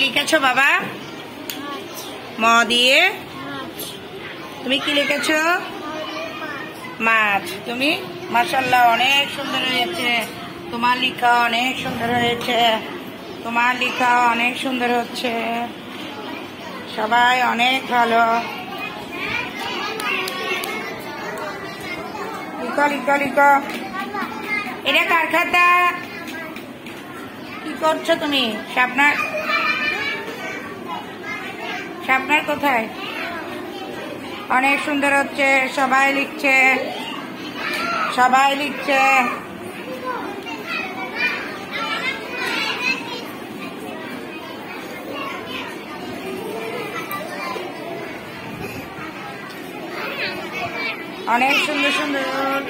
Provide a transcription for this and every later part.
লিখেছো বাবা? ম দিয়ে তুমি কি লিখেছো? মাছ। তুমি মাশাআল্লাহ অনেক সুন্দর হয়েছে, তোমার লেখা অনেক সুন্দর হয়েছে, তোমার লেখা অনেক সুন্দর হচ্ছে, সবাই অনেক ভালো। লিখো লিখো লিখো। এটা কার খাতা? কি করছো তুমি? শাবনার, শাবনার কোথায়? অনেক সুন্দর হচ্ছে, সবাই লিখছে, সবাই লিখছে। অনেক সুন্দর সুন্দর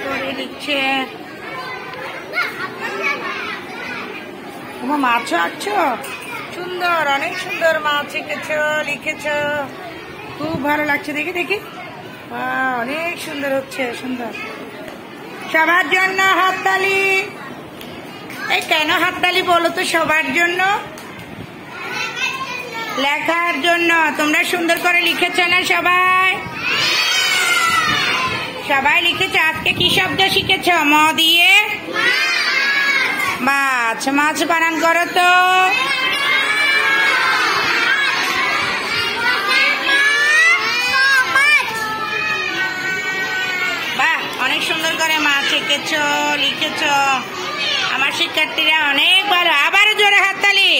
করে লিখছে। তোমার মাছও আঁকছো? সুন্দর, অনেক সুন্দর মাছ এঁকেছো, লিখেছো, খুব ভালো লাগছে। দেখি দেখি, অনেক সুন্দর হচ্ছে, সুন্দর। সবার জন্য হাততালি। এই কেন হাততালি বলো তো? সবার জন্য, লেখার জন্য। তোমরা সুন্দর করে লিখেছো না সবাই? সবাই লিখেছো। আজকে কি শব্দ শিখেছ? ম দিয়ে মাছ। মাছ বানান করো তো। বাহ, অনেক সুন্দর করে মাছ এঁকেছো, লিখেছো। আমার শিক্ষার্থীরা অনেক ভালো। আবারও জোরে হাততালি।